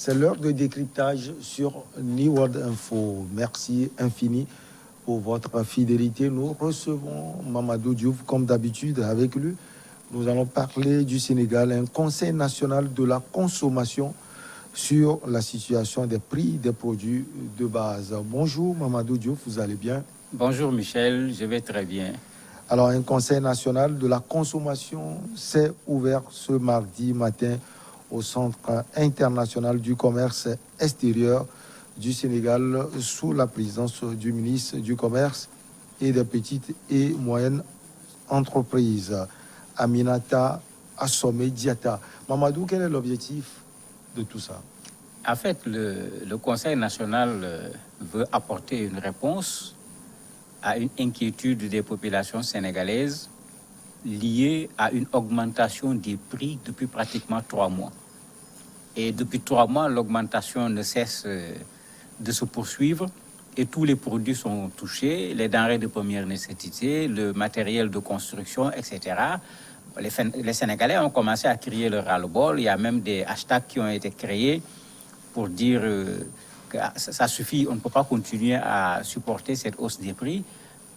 C'est l'heure de décryptage sur New World Info. Merci infini pour votre fidélité. Nous recevons Mamadou Diouf comme d'habitude avec lui. Nous allons parler du Sénégal, un conseil national de la consommation sur la situation des prix des produits de base. Bonjour Mamadou Diouf, vous allez bien? Bonjour Michel, je vais très bien. Alors, un conseil national de la consommation s'est ouvert ce mardi matin au Centre international du commerce extérieur du Sénégal sous la présidence du ministre du Commerce et des petites et moyennes entreprises, Aminata Assomé Diata. Mamadou, quel est l'objectif de tout ça? En fait, le Conseil national veut apporter une réponse à une inquiétude des populations sénégalaises liée à une augmentation des prix depuis pratiquement 3 mois. Et depuis 3 mois, l'augmentation ne cesse de se poursuivre et tous les produits sont touchés, les denrées de première nécessité, le matériel de construction, etc. Les Sénégalais ont commencé à crier le ras-le-bol. Il y a même des hashtags qui ont été créés pour dire que ça suffit, on ne peut pas continuer à supporter cette hausse des prix.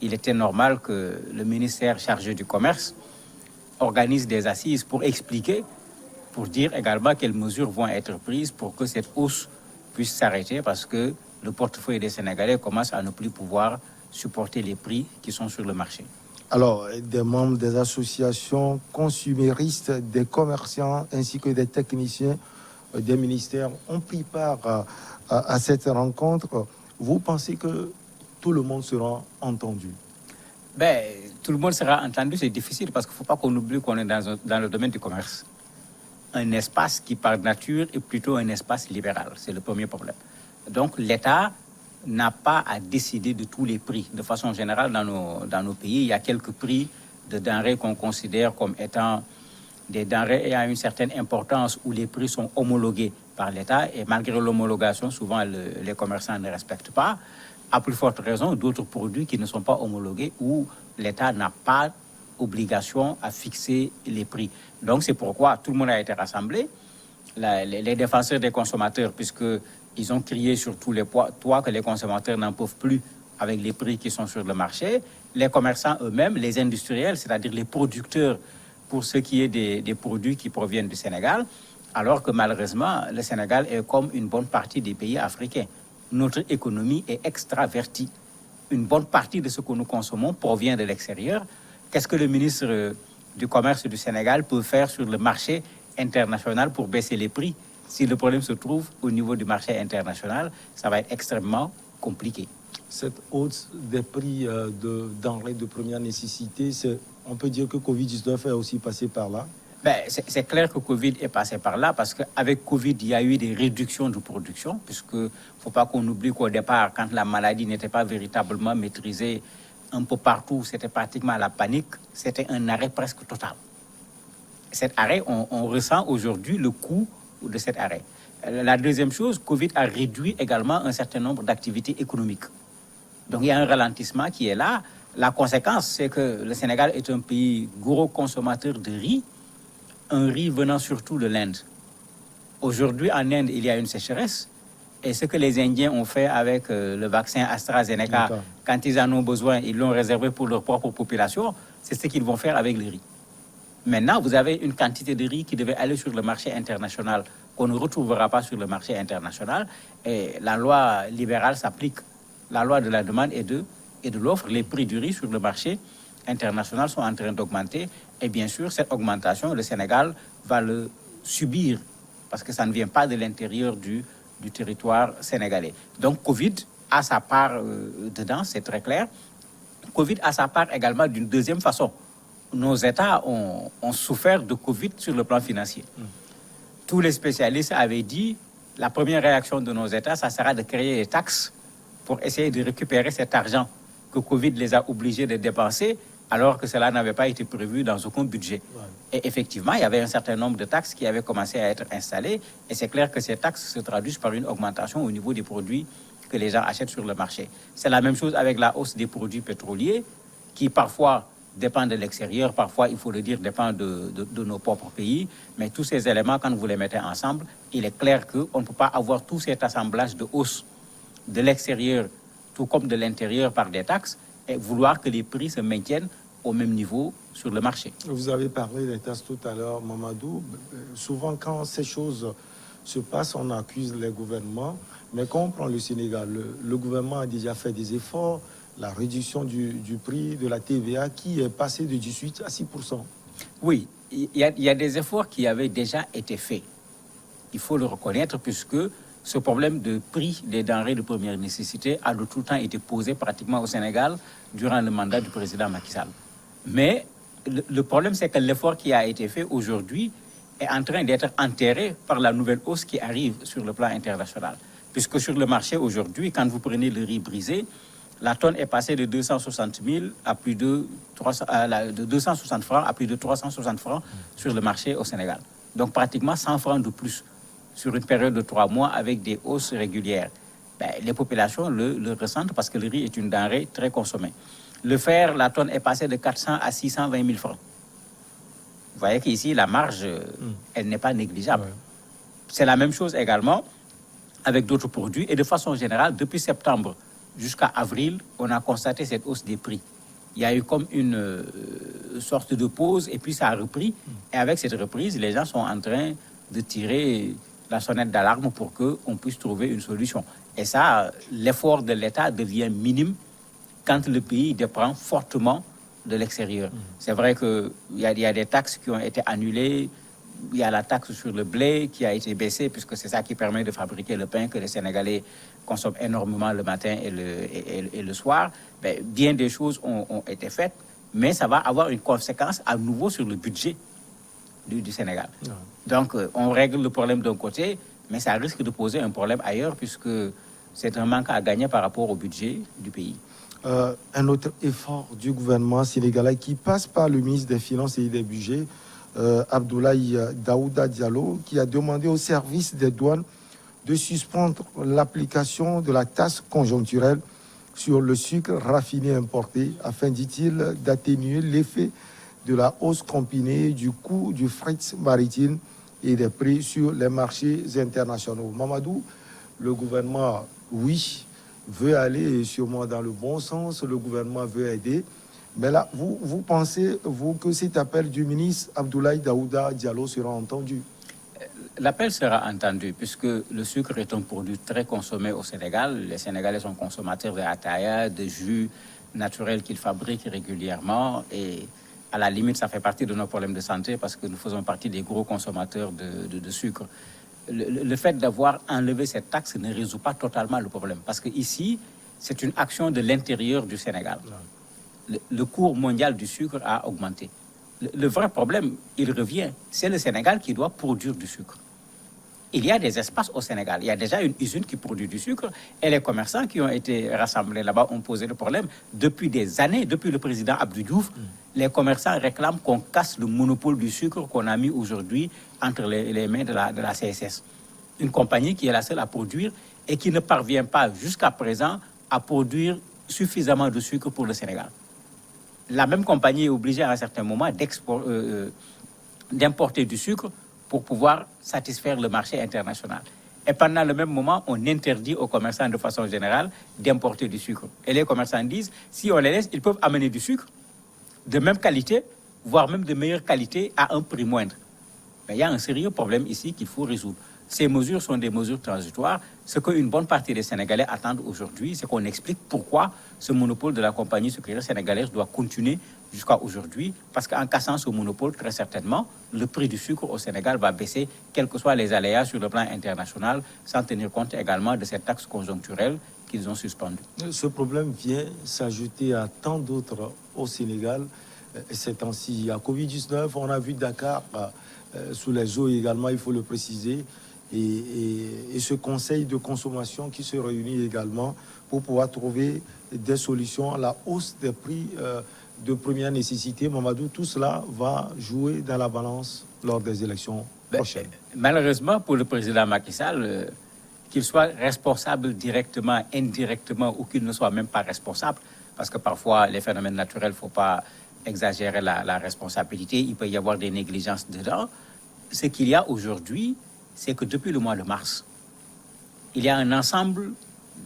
Il était normal que le ministère chargé du commerce organise des assises pour expliquer, pour dire également quelles mesures vont être prises pour que cette hausse puisse s'arrêter, parce que le portefeuille des Sénégalais commence à ne plus pouvoir supporter les prix qui sont sur le marché. Alors, des membres des associations consuméristes, des commerçants ainsi que des techniciens des ministères ont pris part à cette rencontre. Vous pensez que tout le monde sera entendu? Tout le monde sera entendu, c'est difficile parce qu'il ne faut pas qu'on oublie qu'on est dans le domaine du commerce. Un espace qui, par nature, est plutôt un espace libéral. C'est le premier problème. Donc, l'État n'a pas à décider de tous les prix. De façon générale, dans nos pays, il y a quelques prix de denrées qu'on considère comme étant des denrées ayant une certaine importance où les prix sont homologués par l'État et malgré l'homologation, souvent les commerçants ne respectent pas. À plus forte raison, d'autres produits qui ne sont pas homologués où l'État n'a pas obligation à fixer les prix. Donc c'est pourquoi tout le monde a été rassemblé. Les défenseurs des consommateurs, puisqu'ils ont crié sur tous les toits que les consommateurs n'en peuvent plus avec les prix qui sont sur le marché. Les commerçants eux-mêmes, les industriels, c'est-à-dire les producteurs pour ce qui est des produits qui proviennent du Sénégal, alors que malheureusement, le Sénégal est comme une bonne partie des pays africains. Notre économie est extravertie. Une bonne partie de ce que nous consommons provient de l'extérieur. Qu'est-ce que le ministre du Commerce du Sénégal peut faire sur le marché international pour baisser les prix? Si le problème se trouve au niveau du marché international, ça va être extrêmement compliqué. Cette hausse des prix de denrées de première nécessité, on peut dire que Covid-19 est aussi passé par là? C'est clair que Covid est passé par là parce qu'avec Covid, il y a eu des réductions de production, puisque il ne faut pas qu'on oublie qu'au départ, quand la maladie n'était pas véritablement maîtrisée un peu partout, c'était pratiquement la panique, c'était un arrêt presque total. Cet arrêt, on ressent aujourd'hui le coût de cet arrêt. La deuxième chose, Covid a réduit également un certain nombre d'activités économiques. Donc il y a un ralentissement qui est là. La conséquence, c'est que le Sénégal est un pays gros consommateur de riz, un riz venant surtout de l'Inde. Aujourd'hui, en Inde, il y a une sécheresse. Et ce que les Indiens ont fait avec le vaccin AstraZeneca, quand ils en ont besoin, ils l'ont réservé pour leur propre population, c'est ce qu'ils vont faire avec le riz. Maintenant, vous avez une quantité de riz qui devait aller sur le marché international, qu'on ne retrouvera pas sur le marché international. Et la loi libérale s'applique. La loi de la demande et de l'offre. Les prix du riz sur le marché international sont en train d'augmenter. Et bien sûr, cette augmentation, le Sénégal va le subir parce que ça ne vient pas de l'intérieur du territoire sénégalais. Donc, Covid a sa part dedans, c'est très clair. Covid a sa part également d'une deuxième façon. Nos États ont souffert de Covid sur le plan financier. Tous les spécialistes avaient dit la première réaction de nos États, ça sera de créer des taxes pour essayer de récupérer cet argent que Covid les a obligés de dépenser, alors que cela n'avait pas été prévu dans aucun budget. Et effectivement, il y avait un certain nombre de taxes qui avaient commencé à être installées, et c'est clair que ces taxes se traduisent par une augmentation au niveau des produits que les gens achètent sur le marché. C'est la même chose avec la hausse des produits pétroliers, qui parfois dépend de l'extérieur, parfois, il faut le dire, dépend de nos propres pays. Mais tous ces éléments, quand vous les mettez ensemble, il est clair qu'on ne peut pas avoir tout cet assemblage de hausse de l'extérieur, tout comme de l'intérieur par des taxes, et vouloir que les prix se maintiennent au même niveau sur le marché. Vous avez parlé des taxes tout à l'heure, Mamadou. Souvent, quand ces choses se passent, on accuse les gouvernements. Mais quand on prend le Sénégal, le gouvernement a déjà fait des efforts. La réduction du prix de la TVA qui est passé de 18 à 6%. Oui, il y a des efforts qui avaient déjà été faits. Il faut le reconnaître puisque ce problème de prix des denrées de première nécessité a de tout le temps été posé pratiquement au Sénégal durant le mandat du président Macky Sall. Mais le problème, c'est que l'effort qui a été fait aujourd'hui est en train d'être enterré par la nouvelle hausse qui arrive sur le plan international. Puisque sur le marché aujourd'hui, quand vous prenez le riz brisé, la tonne est passée de 260 000 à plus de 260 francs à plus de 360 francs sur le marché au Sénégal. Donc pratiquement 100 francs de plus sur une période de 3 mois avec des hausses régulières. Les populations le ressentent parce que le riz est une denrée très consommée. Le fer, la tonne est passée de 400 à 620 000 francs. Vous voyez qu'ici, la marge, elle n'est pas négligeable. Ouais. C'est la même chose également avec d'autres produits. Et de façon générale, depuis septembre jusqu'à avril, on a constaté cette hausse des prix. Il y a eu comme une sorte de pause et puis ça a repris. Et avec cette reprise, les gens sont en train de tirer la sonnette d'alarme pour qu'on puisse trouver une solution. Et ça, l'effort de l'État devient minime quand le pays dépend fortement de l'extérieur. C'est vrai qu'il y a des taxes qui ont été annulées. Il y a la taxe sur le blé qui a été baissée puisque c'est ça qui permet de fabriquer le pain que les Sénégalais consomment énormément le matin et le soir. Bien des choses ont été faites, mais ça va avoir une conséquence à nouveau sur le budget du Sénégal. Non. Donc, on règle le problème d'un côté, mais ça risque de poser un problème ailleurs puisque c'est un manque à gagner par rapport au budget du pays. Un autre effort du gouvernement sénégalais qui passe par le ministre des Finances et des Budgets, Abdoulaye Daouda Diallo, qui a demandé au service des douanes de suspendre l'application de la taxe conjoncturelle sur le sucre raffiné importé afin, dit-il, d'atténuer l'effet de la hausse combinée du coût du fret maritime et des prix sur les marchés internationaux. Mamadou, le gouvernement, oui, veut aller sûrement dans le bon sens, le gouvernement veut aider. Mais là, vous pensez, vous, que cet appel du ministre Abdoulaye Daouda Diallo sera entendu? L'appel sera entendu puisque le sucre est un produit très consommé au Sénégal. Les Sénégalais sont consommateurs de ataya, de jus naturels qu'ils fabriquent régulièrement et à la limite, ça fait partie de nos problèmes de santé parce que nous faisons partie des gros consommateurs de sucre. Le fait d'avoir enlevé cette taxe ne résout pas totalement le problème parce qu'ici, c'est une action de l'intérieur du Sénégal. Le cours mondial du sucre a augmenté. Le vrai problème, il revient, c'est le Sénégal qui doit produire du sucre. Il y a des espaces au Sénégal. Il y a déjà une usine qui produit du sucre et les commerçants qui ont été rassemblés là-bas ont posé le problème. Depuis des années, depuis le président Abdou Diouf, les commerçants réclament qu'on casse le monopole du sucre qu'on a mis aujourd'hui entre les mains de la CSS. Une compagnie qui est la seule à produire et qui ne parvient pas jusqu'à présent à produire suffisamment de sucre pour le Sénégal. La même compagnie est obligée à un certain moment d'importer du sucre pour pouvoir satisfaire le marché international. Et pendant le même moment, on interdit aux commerçants de façon générale d'importer du sucre. Et les commerçants disent, si on les laisse, ils peuvent amener du sucre de même qualité, voire même de meilleure qualité à un prix moindre. Mais il y a un sérieux problème ici qu'il faut résoudre. Ces mesures sont des mesures transitoires. Ce qu'une bonne partie des Sénégalais attendent aujourd'hui, c'est qu'on explique pourquoi ce monopole de la compagnie sucrière sénégalaise doit continuer jusqu'à aujourd'hui. Parce qu'en cassant ce monopole, très certainement, le prix du sucre au Sénégal va baisser, quels que soient les aléas sur le plan international, sans tenir compte également de cette taxe conjoncturelle qu'ils ont suspendue. Ce problème vient s'ajouter à tant d'autres au Sénégal. Ces temps-ci, il y a Covid-19, on a vu Dakar sous les eaux également, il faut le préciser. Et ce conseil de consommation qui se réunit également pour pouvoir trouver des solutions à la hausse des prix de première nécessité. Mamadou, tout cela va jouer dans la balance lors des élections prochaines. Malheureusement, pour le président Macky Sall, qu'il soit responsable directement, indirectement ou qu'il ne soit même pas responsable, parce que parfois les phénomènes naturels, il ne faut pas exagérer la responsabilité, il peut y avoir des négligences dedans. Ce qu'il y a aujourd'hui, c'est que depuis le mois de mars, il y a un ensemble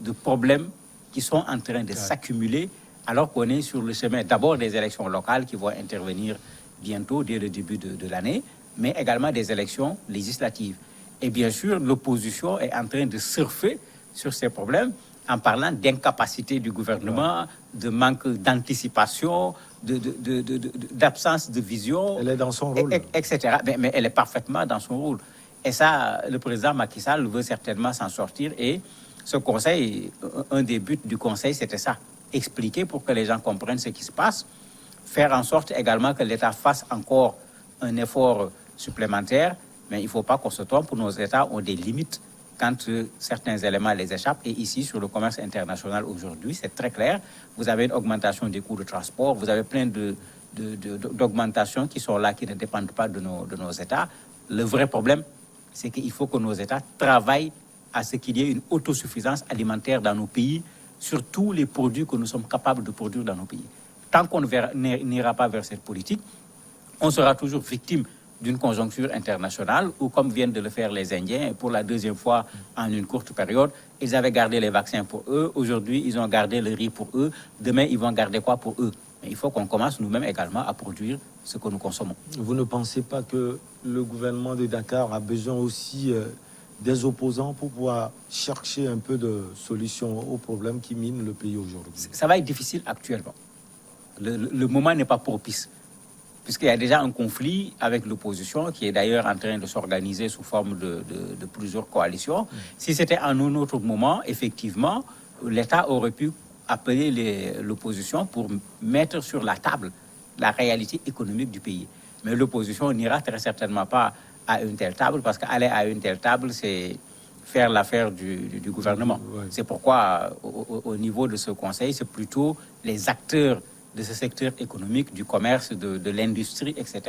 de problèmes qui sont en train de s'accumuler alors qu'on est sur le chemin d'abord des élections locales qui vont intervenir bientôt, dès le début de l'année, mais également des élections législatives. Et bien sûr, l'opposition est en train de surfer sur ces problèmes en parlant d'incapacité du gouvernement, de manque d'anticipation, d'absence de vision. Elle est dans son rôle. Etc. Mais elle est parfaitement dans son rôle. Et ça, le président Macky Sall veut certainement s'en sortir. Et ce conseil, un des buts du conseil, c'était ça. Expliquer pour que les gens comprennent ce qui se passe. Faire en sorte également que l'État fasse encore un effort supplémentaire. Mais il ne faut pas qu'on se trompe, nos États ont des limites quand certains éléments les échappent. Et ici, sur le commerce international aujourd'hui, c'est très clair. Vous avez une augmentation des coûts de transport, vous avez plein d'augmentations qui sont là, qui ne dépendent pas de nos États. Le vrai problème, c'est qu'il faut que nos États travaillent à ce qu'il y ait une autosuffisance alimentaire dans nos pays, sur tous les produits que nous sommes capables de produire dans nos pays. Tant qu'on n'ira pas vers cette politique, on sera toujours victime d'une conjoncture internationale où, comme viennent de le faire les Indiens, pour la deuxième fois en une courte période, ils avaient gardé les vaccins pour eux. Aujourd'hui, ils ont gardé le riz pour eux. Demain, ils vont garder quoi pour eux? Mais il faut qu'on commence nous-mêmes également à produire ce que nous consommons. Vous ne pensez pas que le gouvernement de Dakar a besoin aussi des opposants pour pouvoir chercher un peu de solutions aux problèmes qui minent le pays aujourd'hui? Ça va être difficile actuellement. Le moment n'est pas propice, puisqu'il y a déjà un conflit avec l'opposition qui est d'ailleurs en train de s'organiser sous forme de plusieurs coalitions. Si c'était en un autre moment, effectivement, l'État aurait pu appeler l'opposition pour mettre sur la table la réalité économique du pays. Mais l'opposition n'ira très certainement pas à une telle table, parce qu'aller à une telle table, c'est faire l'affaire du gouvernement. Ouais. C'est pourquoi, au niveau de ce conseil, c'est plutôt les acteurs de ce secteur économique, du commerce, de l'industrie, etc.,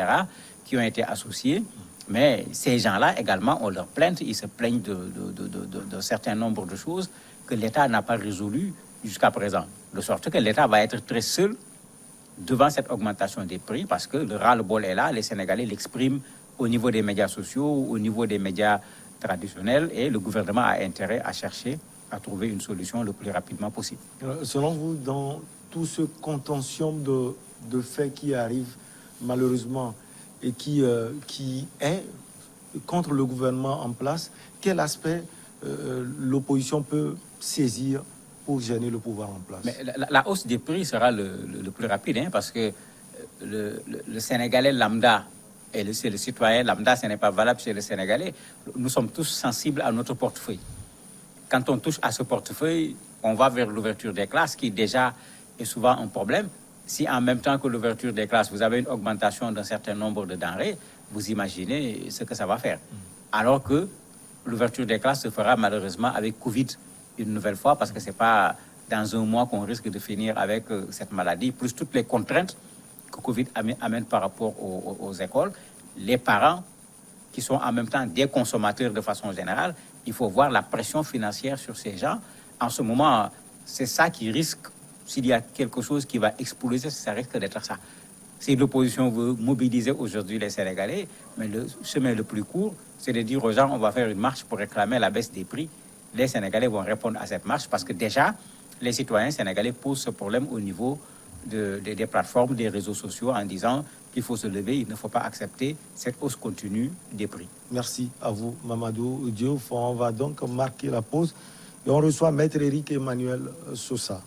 qui ont été associés. Mais ces gens-là également ont leurs plaintes. Ils se plaignent d'un certain nombre de choses que l'État n'a pas résolues jusqu'à présent. De sorte que l'État va être très seul devant cette augmentation des prix, parce que le ras-le-bol est là. Les Sénégalais l'expriment au niveau des médias sociaux, au niveau des médias traditionnels, et le gouvernement a intérêt à chercher à trouver une solution le plus rapidement possible. Selon vous, dans tout ce contention de faits qui arrivent malheureusement et qui est contre le gouvernement en place, quel aspect l'opposition peut saisir pour gêner le pouvoir en place? Mais la hausse des prix sera le plus rapide, hein, parce que le Sénégalais lambda et le citoyen lambda, ce n'est pas valable chez le Sénégalais. Nous sommes tous sensibles à notre portefeuille. Quand on touche à ce portefeuille, on va vers l'ouverture des classes qui déjà est souvent un problème. Si en même temps que l'ouverture des classes, vous avez une augmentation d'un certain nombre de denrées, vous imaginez ce que ça va faire. Alors que l'ouverture des classes se fera malheureusement avec Covid une nouvelle fois, parce que ce n'est pas dans un mois qu'on risque de finir avec cette maladie, plus toutes les contraintes que Covid amène par rapport aux écoles. Les parents, qui sont en même temps des consommateurs de façon générale, il faut voir la pression financière sur ces gens. En ce moment, c'est ça qui risque, s'il y a quelque chose qui va exploser, ça risque d'être ça. Si l'opposition veut mobiliser aujourd'hui les Sénégalais, mais le chemin le plus court, c'est de dire aux gens, on va faire une marche pour réclamer la baisse des prix. Les Sénégalais vont répondre à cette marche, parce que déjà, les citoyens sénégalais posent ce problème au niveau des plateformes, des réseaux sociaux, en disant qu'il faut se lever, il ne faut pas accepter cette hausse continue des prix. Merci à vous, Mamadou Diouf. On va donc marquer la pause et on reçoit Maître Éric Emmanuel Sosa.